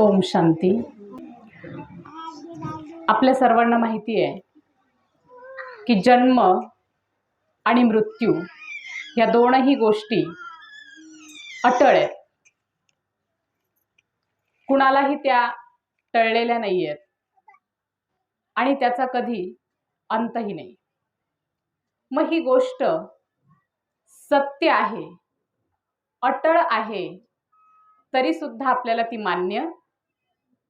ओम शांती. आपल्या सर्वांना माहिती आहे की जन्म आणि मृत्यू या दोनही गोष्टी अटळ आहेत. कुणालाही त्या टळलेल्या नाही आहेत आणि त्याचा कधी अंतही नाही. मग ही गोष्ट सत्य आहे, अटळ आहे, तरी सुद्धा आपल्याला ती मान्य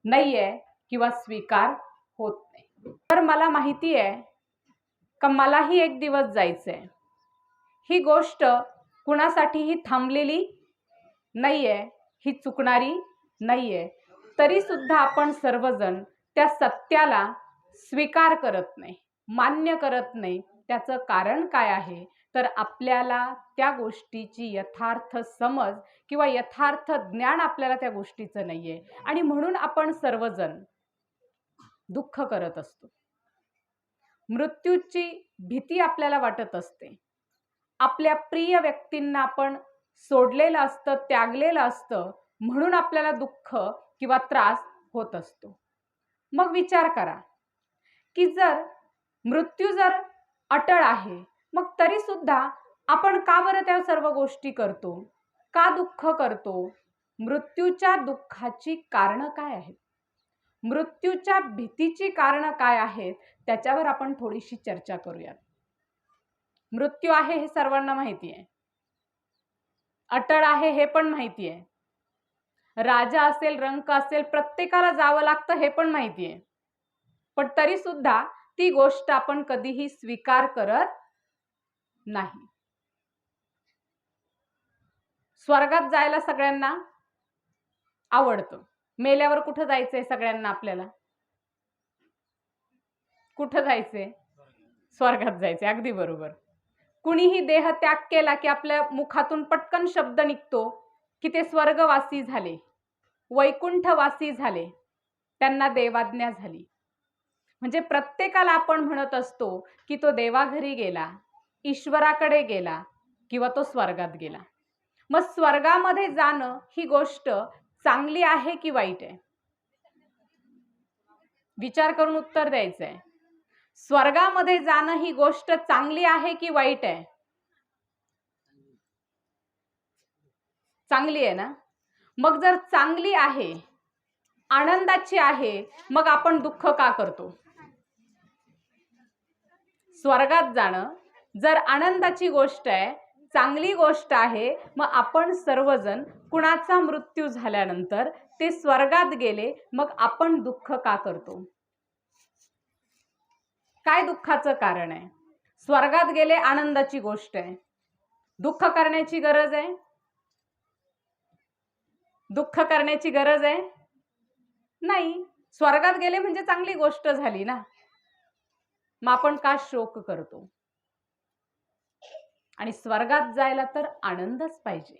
नाहीये किंवा स्वीकार होत नाही. तर मला माहिती आहे का मलाही एक दिवस जायचंय. ही गोष्ट कुणासाठीही थांबलेली नाहीये, ही चुकणारी नाहीये, तरी सुद्धा आपण सर्वजण त्या सत्याला स्वीकार करत नाही, मान्य करत नाही. त्याचं कारण काय आहे तर आपल्याला त्या गोष्टीची यथार्थ समज किंवा यथार्थ ज्ञान आपल्याला त्या गोष्टीचं नाहीये आणि म्हणून आपण सर्वजण दुःख करत असतो. मृत्यूची भीती आपल्याला वाटत असते. आपल्या प्रिय व्यक्तींना आपण सोडलेलं असतं, त्यागलेलं असतं, म्हणून आपल्याला दुःख किंवा त्रास होत असतो. मग विचार करा की जर मृत्यू जर अटळ आहे, मग तरी सुद्धा आपण का बरं त्या सर्व गोष्टी करतो, का दुःख करतो? मृत्यूच्या दुःखाची कारणं काय आहेत, मृत्यूच्या भीतीची कारणं काय आहेत, त्याच्यावर आपण थोडीशी चर्चा करूयात. मृत्यू आहे हे सर्वांना माहिती आहे, अटळ आहे हे पण माहिती आहे, राजा असेल रंक असेल प्रत्येकाला जावं लागतं हे पण माहिती आहे, पण तरी सुद्धा ती गोष्ट आपण कधीही स्वीकार करत नाही. स्वर्गात जायला सगळ्यांना आवडतं. मेल्यावर कुठं जायचंय सगळ्यांना? आपल्याला कुठं जायचंय? स्वर्गात जायचंय. अगदी बरोबर. कुणीही देह त्याग केला की आपल्या मुखातून पटकन शब्द निघतो की ते स्वर्गवासी झाले, वैकुंठवासी झाले, त्यांना देवाज्ञा झाली. म्हणजे प्रत्येकाला आपण म्हणत असतो की तो देवाघरी गेला, ईश्वराकडे गेला किंवा तो स्वर्गात गेला. मग स्वर्गामध्ये जाणं ही गोष्ट चांगली आहे की वाईट आहे? विचार करून उत्तर द्यायचं आहे. स्वर्गामध्ये जाणं ही गोष्ट चांगली आहे की वाईट आहे? चांगली आहे ना. मग जर चांगली आहे, आनंदाची आहे, मग आपण दुःख का करतो? स्वर्गात जाणं जर आनंदाची गोष्ट आहे, चांगली गोष्ट आहे, मग आपण सर्वजण कुणाचा मृत्यू झाल्यानंतर ते स्वर्गात गेले, मग आपण दुःख का करतो? काय दुःखाचं कारण आहे? स्वर्गात गेले आनंदाची गोष्ट आहे, दुःख करण्याची गरज आहे? दुःख करण्याची गरज आहे नाही. स्वर्गात गेले म्हणजे चांगली गोष्ट झाली ना. मग आपण का शोक करतो? आणि स्वर्गात जायला तर आनंदच पाहिजे,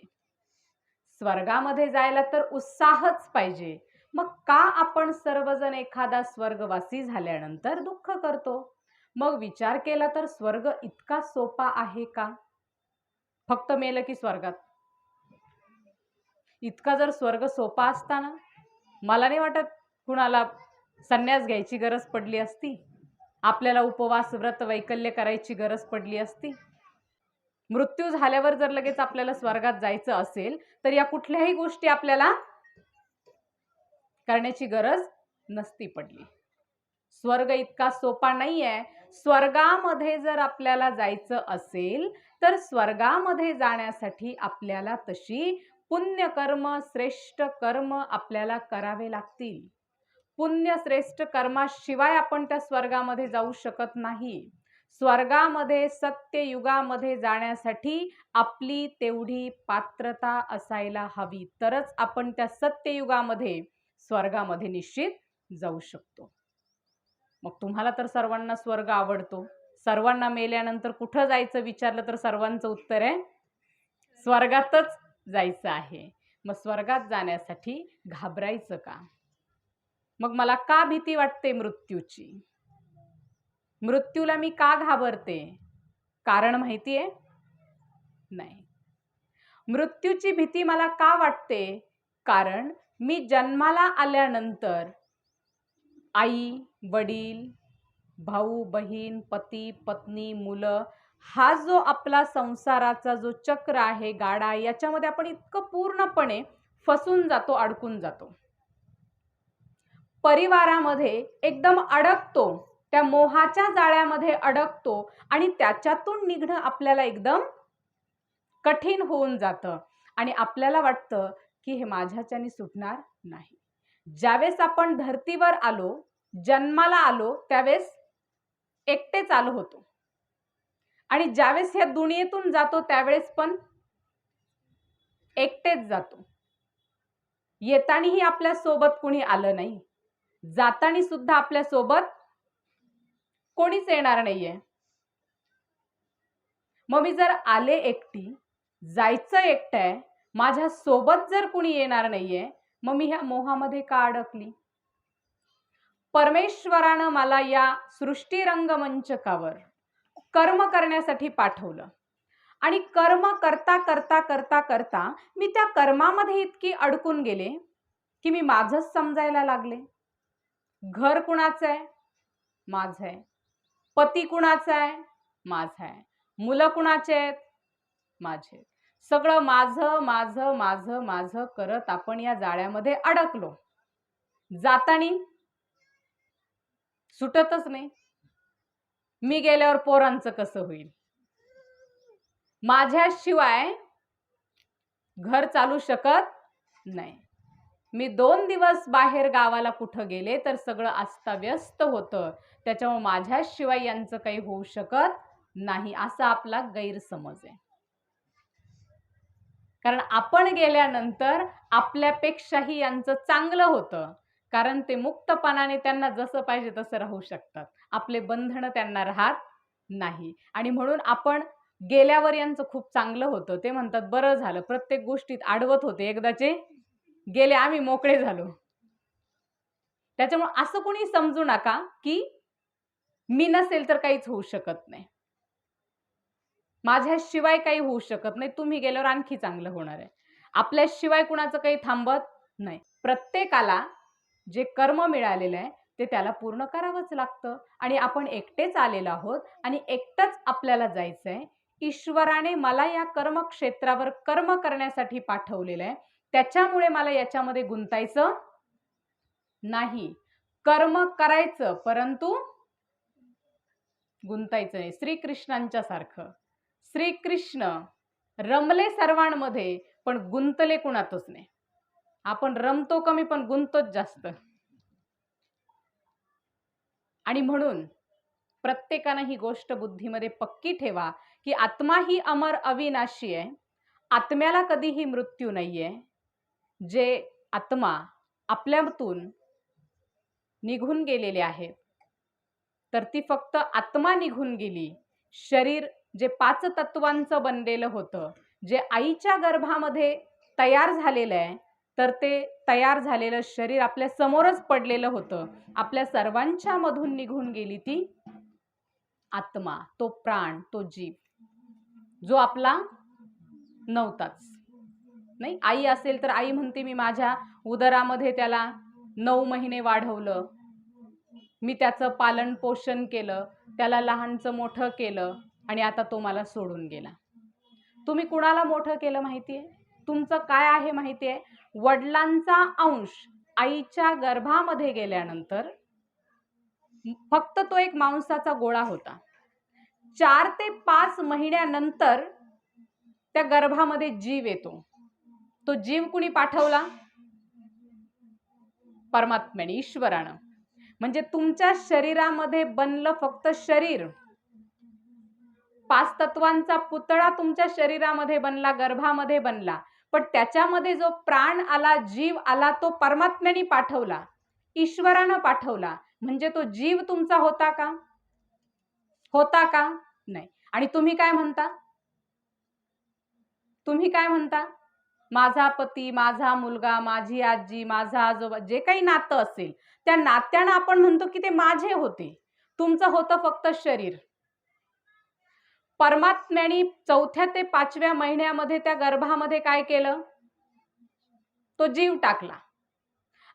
स्वर्गामध्ये जायला तर उत्साहच पाहिजे. मग का आपण सर्वजण एखादा स्वर्गवासी झाल्यानंतर दुःख करतो? मग विचार केला तर स्वर्ग इतका सोपा आहे का? फक्त मेलं की स्वर्गात. इतका जर स्वर्ग सोपा असता ना, मला नाही वाटत कुणाला संन्यास घ्यायची गरज पडली असती, आपल्याला उपवास व्रत वैकल्य करायची गरज पडली असती. मृत्यू झाल्यावर जर लगेच आपल्याला स्वर्गात जायचं असेल तर या कुठल्याही गोष्टी आपल्याला करण्याची गरज नसती पडली. स्वर्ग इतका सोपा नाहीये. स्वर्गामध्ये जर आपल्याला जायचं असेल तर स्वर्गामध्ये जाण्यासाठी आपल्याला तशी पुण्यकर्म, श्रेष्ठ कर्म आपल्याला करावे लागतील. पुण्य श्रेष्ठ कर्माशिवाय आपण त्या स्वर्गामध्ये जाऊ शकत नाही. स्वर्गामध्ये सत्ययुगामध्ये जाण्यासाठी आपली तेवढी पात्रता असायला हवी, तरच आपण त्या सत्ययुगामध्ये स्वर्गामध्ये निश्चित जाऊ शकतो. मग तुम्हाला तर सर्वांना स्वर्ग आवडतो. सर्वांना मेल्यानंतर कुठं जायचं विचारलं तर सर्वांचं उत्तर आहे स्वर्गातच जायचं आहे. मग स्वर्गात जाण्यासाठी घाबरायचं का? मग मला का भीती वाटते मृत्यूची? मृत्यूला मी का घाबरते? कारण माहिती आहे? नाही. मृत्यूची भीती मला का वाटते? कारण मी जन्माला आल्यानंतर आई, वडील, भाऊ, बहीण, पती, पत्नी, मुलं, हा जो आपला संसाराचा जो चक्र आहे, गाडा आहे, याच्यामध्ये आपण इतकं पूर्णपणे फसून जातो, अडकून जातो. परिवारामध्ये एकदम अडकतो, त्या मोहाच्या जाळ्यामध्ये अडकतो आणि त्याच्यातून निघणं आपल्याला एकदम कठीण होऊन जातं आणि आपल्याला वाटतं की हे माझ्याच्याने सुटणार नाही. ज्यावेळेस आपण धर्तीवर आलो, जन्माला आलो, त्यावेळेस एकटेच आलो होतो आणि ज्यावेळेस ह्या दुनियेतून जातो त्यावेळेस पण एकटेच जातो. येतानाही आपल्या सोबत कुणी आलं नाही, जाताना सुद्धा आपल्या सोबत कोणीच येणार नाहीये. मग मी जर आले एकटी, जायचं एकटंय, माझ्या सोबत जर कुणी येणार नाहीये, मग मी ह्या मोहामध्ये का अडकली? परमेश्वरानं मला या सृष्टी रंगमंचकावर कर्म करण्यासाठी पाठवलं आणि कर्म करता करता करता करता मी त्या कर्मामध्ये इतकी अडकून गेले की मी माझंच समजायला लागले. घर कुणाचं आहे? माझं आहे. पती कुणाचा आहे? माझा आहे. मुलं कुणाचे आहेत? माझे. सगळं माझं माझं माझं माझं करत आपण या जाळ्यामध्ये अडकलो. जातानी सुटतच नाही. मी गेल्यावर पोरांचं कसं होईल? माझ्याशिवाय घर चालू शकत नाही. मी 2 दिवस बाहेर गावाला कुठं गेले तर सगळं अस्ताव्यस्त होतं. त्याच्यामुळे माझ्याशिवाय यांचं काही होऊ शकत नाही, असा आपला गैरसमज आहे. कारण आपण गेल्यानंतर आपल्यापेक्षाही यांचं चांगलं होतं, कारण ते मुक्तपणाने त्यांना जसं पाहिजे तसं राहू शकतात. आपले बंधनं त्यांना राहत नाही आणि म्हणून आपण गेल्यावर यांचं खूप चांगलं होतं. ते म्हणतात बरं झालं, प्रत्येक गोष्टीत आडवत होते, एकदाचे गेले, आम्ही मोकळे झालो. त्याच्यामुळे असं कोणी समजू नका की मी नसेल तर काहीच होऊ शकत नाही, माझ्याशिवाय काही होऊ शकत नाही. तुम्ही गेल्यावर आणखी चांगलं होणार आहे. आपल्याशिवाय कुणाचं काही थांबत नाही. प्रत्येकाला जे कर्म मिळालेलं आहे ते त्याला पूर्ण करावंच लागतं आणि आपण एकटेच आलेलो आहोत आणि एकटंच आपल्याला जायचंय. ईश्वराने मला या कर्मक्षेत्रावर कर्म करण्यासाठी पाठवलेलं आहे, त्याच्यामुळे मला याच्यामध्ये गुंतायचं नाही. कर्म करायचं परंतु गुंतायचं नाही. श्रीकृष्णांच्या सारखं. श्रीकृष्ण रमले सर्वांमध्ये पण गुंतले कुणातच नाही. आपण रमतो कमी पण गुंतोच जास्त. आणि म्हणून प्रत्येकानं ही गोष्ट बुद्धीमध्ये पक्की ठेवा की आत्मा ही अमर अविनाशी आहे. आत्म्याला कधीही मृत्यू नाहीये. जे आत्मा आपल्यातून निघून गेलेले आहेत तर ती फक्त आत्मा निघून गेली. शरीर जे 5 तत्वांचं बनलेलं होतं, जे आईच्या गर्भामध्ये तयार झालेलं आहे, तर ते तयार झालेलं शरीर आपल्या समोरच पडलेलं होतं. आपल्या सर्वांच्या मधून निघून गेली ती आत्मा, तो प्राण, तो जीव, जो आपला नव्हताच. नाही, आई असेल तर आई म्हणते मी माझ्या उदरामध्ये त्याला 9 महिने वाढवलं, मी त्याचं पालन पोषण केलं, त्याला लहानचं मोठं केलं आणि आता तो मला सोडून गेला. तुम्ही कुणाला मोठं केलं माहितीये? तुमचं काय आहे माहितीये? वडिलांचा अंश आईच्या गर्भामध्ये गेल्यानंतर फक्त तो एक मांसाचा गोळा होता. 4 ते 5 महिन्यानंतर त्या गर्भामध्ये जीव येतो. तो जीव कुणी पाठवला? परमात्म्याने, ईश्वरानं. म्हणजे तुमच्या शरीरामध्ये बनलं फक्त शरीर. 5 तत्वांचा पुतळा तुमच्या शरीरामध्ये बनला, गर्भामध्ये बनला, पण त्याच्यामध्ये जो प्राण आला, जीव आला, तो परमात्म्याने पाठवला, ईश्वरानं पाठवला. म्हणजे तो जीव तुमचा होता का? होता का? नाही. आणि तुम्ही काय म्हणता? तुम्ही काय म्हणता? माझा पती, माझा मुलगा, माझी आजी, माझा आजोबा, जे काही नातं असेल त्या नात्यानं आपण म्हणतो की ते माझे होते. तुमचं होतं फक्त शरीर. परमात्म्याने 4थ्या ते 5व्या महिन्यामध्ये त्या गर्भामध्ये काय केलं? तो जीव टाकला.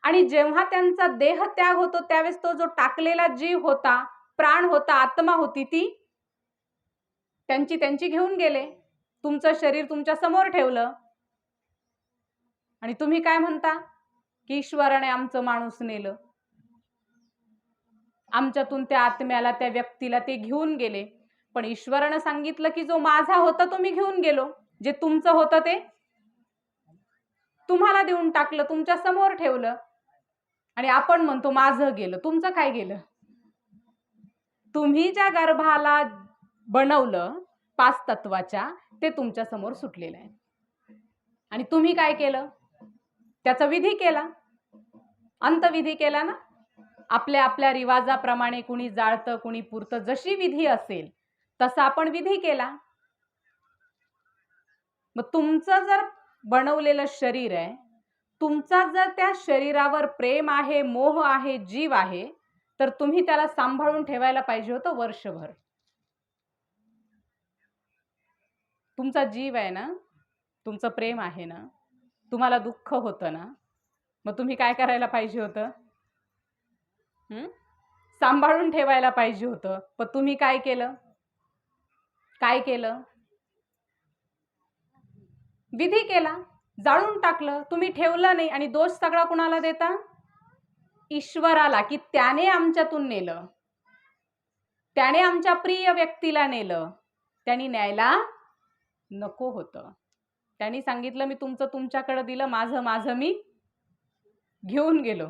आणि जेव्हा त्यांचा देह त्याग होतो त्यावेळेस तो जो टाकलेला जीव होता, प्राण होता, आत्मा होती, ती त्यांची घेऊन गेले. तुमचं शरीर तुमच्या समोर ठेवलं आणि तुम्ही काय म्हणता की ईश्वराने आमचं माणूस नेलं, आमच्यातून त्या आत्म्याला, त्या व्यक्तीला ते घेऊन गेले. पण ईश्वरानं सांगितलं की जो माझा होता तो मी घेऊन गेलो, जे तुमचं होतं ते तुम्हाला देऊन टाकलं, तुमच्या समोर ठेवलं. आणि आपण म्हणतो माझं गेलं. तुमचं काय गेलं? तुम्ही ज्या गर्भाला बनवलं 5 तत्वाच्या, ते तुमच्या समोर सुटलेलं आहे. आणि तुम्ही काय केलं? त्याचा विधी केला, अंतविधी केला ना. आपल्या आपल्या रिवाजाप्रमाणे कुणी जाळतं, कुणी पुरतं, जशी विधी असेल तसा आपण विधी केला. मग तुमचं जर बनवलेलं शरीर आहे, तुमचा जर त्या शरीरावर प्रेम आहे, मोह आहे, जीव आहे, तर तुम्ही त्याला सांभाळून ठेवायला पाहिजे होतं वर्षभर. तुमचा जीव आहे ना, तुमचं प्रेम आहे ना, तुम्हाला दुःख होतं ना, मग तुम्ही काय करायला पाहिजे होतं? सांभाळून ठेवायला पाहिजे होतं. पण तुम्ही काय केलं? काय केलं? विधी केला, जाळून टाकलं. तुम्ही ठेवलं नाही. आणि दोष सगळा कुणाला देता? ईश्वराला, की त्याने आमच्यातून नेलं, त्याने आमच्या प्रिय व्यक्तीला नेलं. त्यांनी न्यायला नको होतं. त्यांनी सांगितलं मी तुमचं तुमच्याकडे दिलं, माझं मी घेऊन गेलो.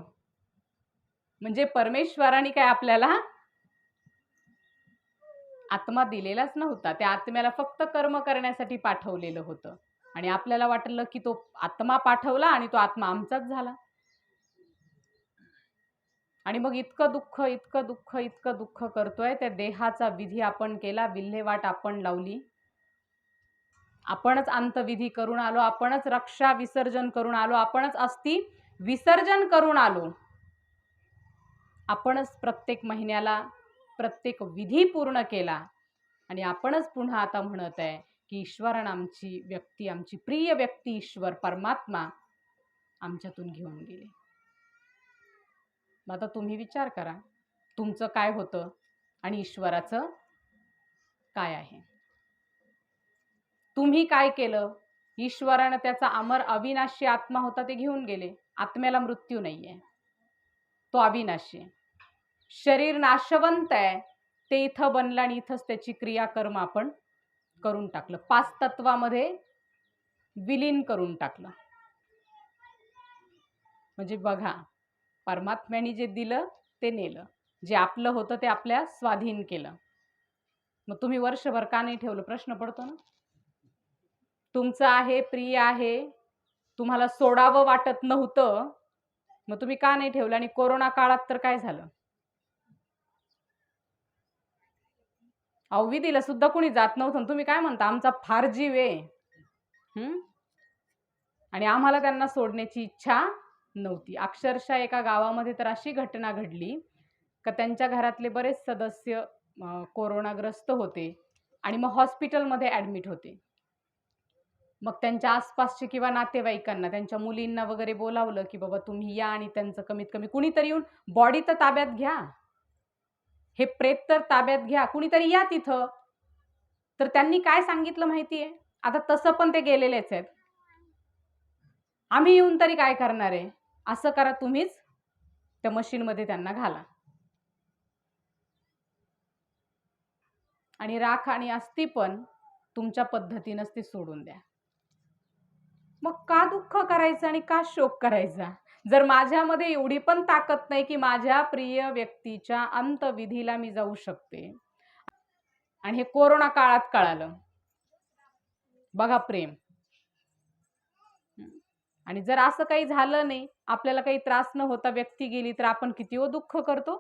म्हणजे परमेश्वराने काय आपल्याला आत्मा दिलेलाच नव्हता. त्या आत्म्याला फक्त कर्म करण्यासाठी पाठवलेलं होतं. आणि आपल्याला वाटलं की तो आत्मा पाठवला आणि तो आत्मा आमचाच झाला. आणि मग इतकं दुःख करतोय. त्या देहाचा विधी आपण केला, विल्हेवाट आपण लावली, आपणच अंतविधी करून आलो, आपणच रक्षा विसर्जन करून आलो, आपणच अस्थि विसर्जन करून आलो, आपणच प्रत्येक महिन्याला प्रत्येक विधी पूर्ण केला. आणि आपणच पुन्हा आता म्हणत आहे की ईश्वरानं आमची व्यक्ती, आमची प्रिय व्यक्ती ईश्वर परमात्मा आमच्यातून घेऊन गेले. आता तुम्ही विचार करा, तुमचं काय होतं आणि ईश्वराचं काय आहे? तुम्ही काय केलं? ईश्वरानं त्याचा अमर अविनाशी आत्मा होता ते घेऊन गेले. आत्म्याला मृत्यू नाहीये, तो अविनाशी. शरीर नाशवंत आहे, ते इथं बनलं आणि इथंच त्याची क्रियाकर्म आपण करून टाकलं, 5 तत्वामध्ये विलीन करून टाकलं. म्हणजे बघा, परमात्म्याने जे दिलं ते नेलं, जे आपलं होतं ते आपल्या स्वाधीन केलं. मग तुम्ही वर्षभर का नाही ठेवलं? प्रश्न पडतो ना. तुमचं आहे, प्रिय आहे, तुम्हाला सोडावं वाटत नव्हतं, मग तुम्ही का नाही ठेवलं? आणि कोरोना काळात तर काय झालं? विधीला सुद्धा कुणी जात नव्हतं. तुम्ही काय म्हणता आमचा फार जीव आहे, आणि आम्हाला त्यांना सोडण्याची इच्छा नव्हती. अक्षरशः एका गावामध्ये तर अशी घटना घडली का त्यांच्या घरातले बरेच सदस्य कोरोनाग्रस्त होते आणि मग हॉस्पिटलमध्ये ॲडमिट होते. मग त्यांच्या आसपासचे किंवा नातेवाईकांना, त्यांच्या मुलींना वगैरे बोलावलं की बाबा तुम्ही या आणि त्यांचं कमीत कमी कुणीतरी येऊन बॉडी तर ताब्यात घ्या, हे प्रेत तर ताब्यात घ्या, कुणीतरी या तिथं. तर त्यांनी काय सांगितलं माहितीये? आता तसं पण ते गेलेलेच आहेत, आम्ही येऊन तरी काय करणार आहे? असं करा, तुम्हीच त्या मशीनमध्ये त्यांना घाला आणि राख आणि अस्थी पण तुमच्या पद्धतीनंच ते सोडून द्या. मग का दुःख करायचं आणि का शोक करायचा? जर माझ्यामध्ये एवढी पण ताकद नाही की माझ्या प्रिय व्यक्तीच्या अंतविधीला मी जाऊ शकते, आणि हे कोरोना काळात कळालं, बघा प्रेम. आणि जर असं काही झालं नाही, आपल्याला काही त्रास न होता व्यक्ती गेली, तर आपण किती दुःख करतो.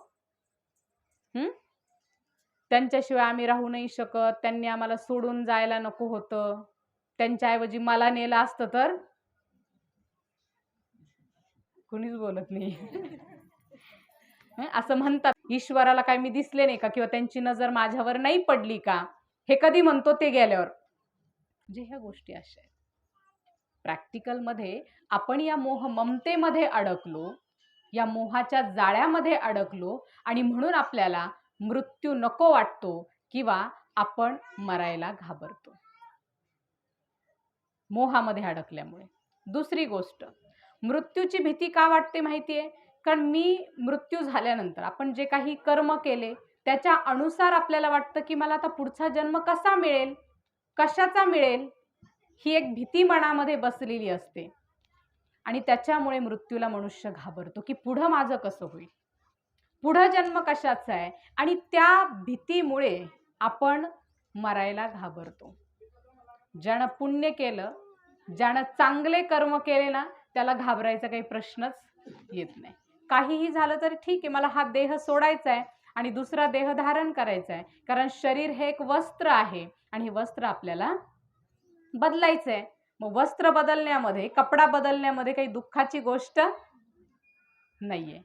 त्यांच्याशिवाय आम्ही राहू नाही शकत, त्यांनी आम्हाला सोडून जायला नको होतं, त्यांच्याऐवजी मला नेलं असतं तर. कुणीच बोलत नाही. असं म्हणतात, ईश्वराला काय मी दिसले नाही का, किंवा त्यांची नजर माझ्यावर नाही पडली का? हे कधी म्हणतो? ते गेल्यावर. म्हणजे ह्या गोष्टी अशा आहेत. प्रॅक्टिकलमध्ये आपण या मोह ममतेमध्ये अडकलो या मोहाच्या जाळ्यामध्ये अडकलो आणि म्हणून आपल्याला मृत्यू नको वाटतो किंवा आपण मरायला घाबरतो, मोहामध्ये अडकल्यामुळे. दुसरी गोष्ट, मृत्यूची भीती का वाटते माहितीये? कारण मृत्यू झाल्यानंतर आपण जे काही कर्म केले त्याच्या अनुसार आपल्याला वाटतं की मला आता पुढचा जन्म कसा मिळेल, कशाचा मिळेल, ही एक भीती मनामध्ये बसलेली असते आणि त्याच्यामुळे मृत्यूला मनुष्य घाबरतो की पुढं माझं कसं होईल, पुढं जन्म कशाचा आहे, आणि त्या भीतीमुळे आपण मरायला घाबरतो. ज्यानं पुण्य केलं, ज्यानं चांगले कर्म केले ना, त्याला घाबरायचा काही प्रश्नच येत नाही. काहीही झालं तरी ठीक आहे, मला हा देह सोडायचा आहे आणि दुसरा देह धारण करायचा आहे, कारण शरीर हे एक वस्त्र आहे आणि हे वस्त्र आपल्याला बदलायचं आहे. मग वस्त्र बदलण्यामध्ये, कपडा बदलण्यामध्ये काही दुःखाची गोष्ट नाहीये.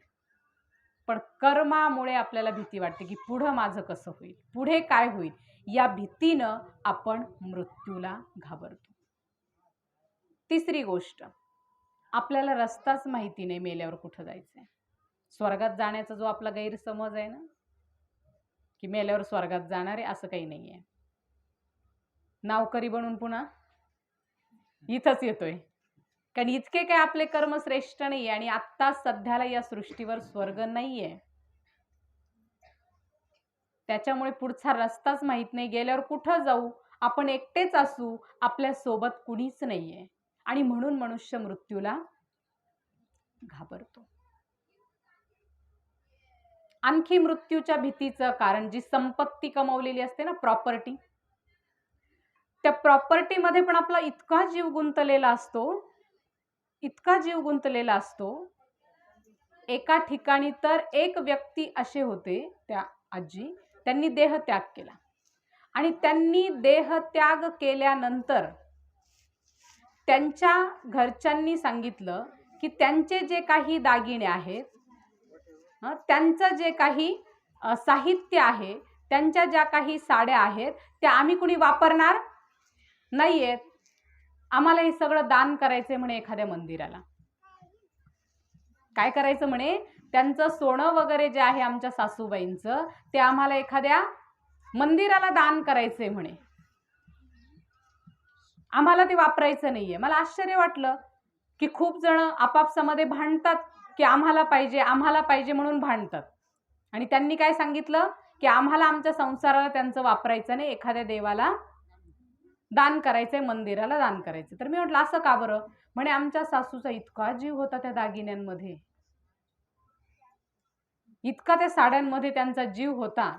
पण कर्मामुळे आपल्याला भीती वाटते की पुढं माझं कसं होईल, पुढे काय होईल, या भीतीनं आपण मृत्यूला घाबरतो. तिसरी गोष्ट, आपल्याला रस्ताच माहिती नाही मेल्यावर कुठं जायचंय. स्वर्गात जाण्याचा जो आपला गैरसमज आहे ना, की मेल्यावर स्वर्गात जाणार आहे, असं काही नाहीये. नावकरी बनून पुन्हा इथंच येतोय, कारण इतके काय आपले कर्म श्रेष्ठ नाहीये आणि आत्ता सध्याला या सृष्टीवर स्वर्ग नाहीये. त्याच्यामुळे पुढचा रस्ताच माहित नाही, गेल्यावर कुठं जाऊ, आपण एकटेच असू, आपल्या सोबत कुणीच नाहीये आणि म्हणून मनुष्य मृत्यूला घाबरतो. आणखी मृत्यूच्या भीतीचं कारण, जी संपत्ती कमवलेली असते ना, प्रॉपर्टी, त्या प्रॉपर्टीमध्ये पण आपला इतका जीव गुंतलेला असतो, इतका जीव गुंतलेला असतो. एका ठिकाणी तर एक व्यक्ती असे होते, त्या आजी, त्यांनी देहत्याग केला आणि त्यांनी देहत्याग केल्यानंतर त्यांच्या घरच्यांनी सांगितलं की त्यांचे जे काही दागिने आहेत, त्यांचं जे काही साहित्य आहे, त्यांच्या ज्या काही साड्या आहेत, त्या आम्ही कुणी वापरणार नाहीयेत, आम्हाला हे सगळं दान करायचंय म्हणे एखाद्या मंदिराला. काय करायचं म्हणे, त्यांचं सोनं वगैरे जे आहे आमच्या सासूबाईंचं, ते आम्हाला एखाद्या मंदिराला दान करायचंय म्हणे, आम्हाला ते वापरायचं नाहीये. मला आश्चर्य वाटलं की खूप जण आपापसामध्ये भांडतात की आम्हाला पाहिजे म्हणून भांडतात, आणि त्यांनी काय सांगितलं की आम्हाला आमच्या संसाराला त्यांचं वापरायचं नाही, एखाद्या देवाला दान करायचंय, मंदिराला दान करायचं. तर मी म्हटलं असं का बरं? म्हणे आमच्या सासूचा इतका जीव होता त्या दागिन्यांमध्ये, इतका त्या साड्यांमध्ये त्यांचा जीव होता,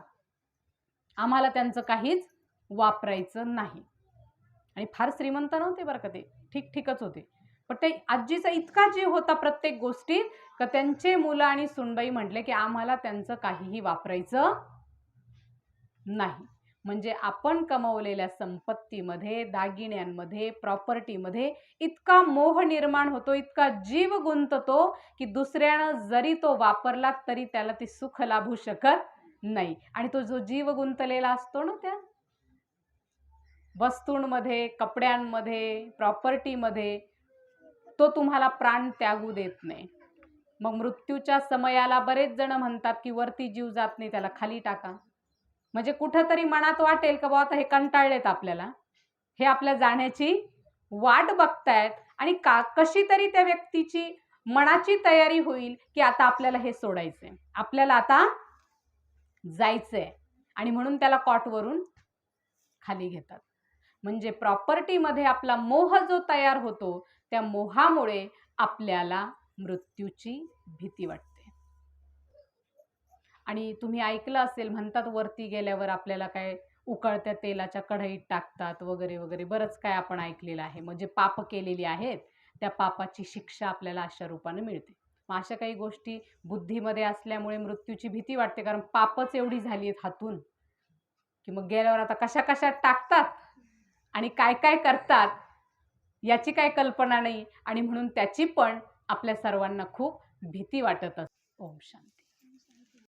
आम्हाला त्यांचं काहीच वापरायचं नाही. आणि फार श्रीमंत नव्हते बरं का, ते ठीकच होते, पण ते आजीचा इतका जीव होता प्रत्येक गोष्टीत का त्यांचे मुलं आणि सुनबाई म्हटले की आम्हाला त्यांचं काहीही वापरायचं नाही. म्हणजे आपण कमवलेल्या संपत्तीमध्ये, दागिन्यांमध्ये, प्रॉपर्टीमध्ये इतका मोह निर्माण होतो, इतका जीव गुंततो की दुसऱ्यानं जरी तो वापरला तरी त्याला ते सुख लाभू शकत नाही. आणि तो जो जीव गुंतलेला असतो ना त्या वस्तूंमध्ये, कपड्यांमध्ये, प्रॉपर्टीमध्ये, तो तुम्हाला प्राण त्यागू देत नाही. मग मृत्यूच्या समयाला बरेच जण म्हणतात की वरती जीव जात नाही, त्याला खाली टाका. म्हणजे कुठंतरी मनात वाटेल का बाबा आता हे कंटाळलेत आपल्याला, हे आपल्या जाण्याची वाट बघतायत, आणि कशी तरी त्या व्यक्तीची मनाची तयारी होईल की आता आपल्याला हे सोडायचंय, आपल्याला आता जायचंय, आणि म्हणून त्याला कॉटवरून खाली घेतात. म्हणजे प्रॉपर्टीमध्ये आपला मोह जो तयार होतो, त्या मोहामुळे आपल्याला मृत्यूची भीती वाटते. आणि तुम्ही ऐकलं असेल, म्हणतात वरती गेल्यावर आपल्याला काय उकळत्या तेलाच्या कढईत टाकतात वगैरे वगैरे, बरंच काय आपण ऐकलेलं आहे. म्हणजे पाप केलेली आहेत, त्या पापाची शिक्षा आपल्याला अशा रूपाने मिळते. मग अशा काही गोष्टी बुद्धीमध्ये असल्यामुळे मृत्यूची भीती वाटते, कारण पापच एवढी झाली आहेत हातून की मग गेल्यावर आता कशा कशात टाकतात आणि काय काय करतात याची काय कल्पना नाही, आणि म्हणून त्याची पण आपल्या सर्वांना खूप भीती वाटत असते. ओम शांती.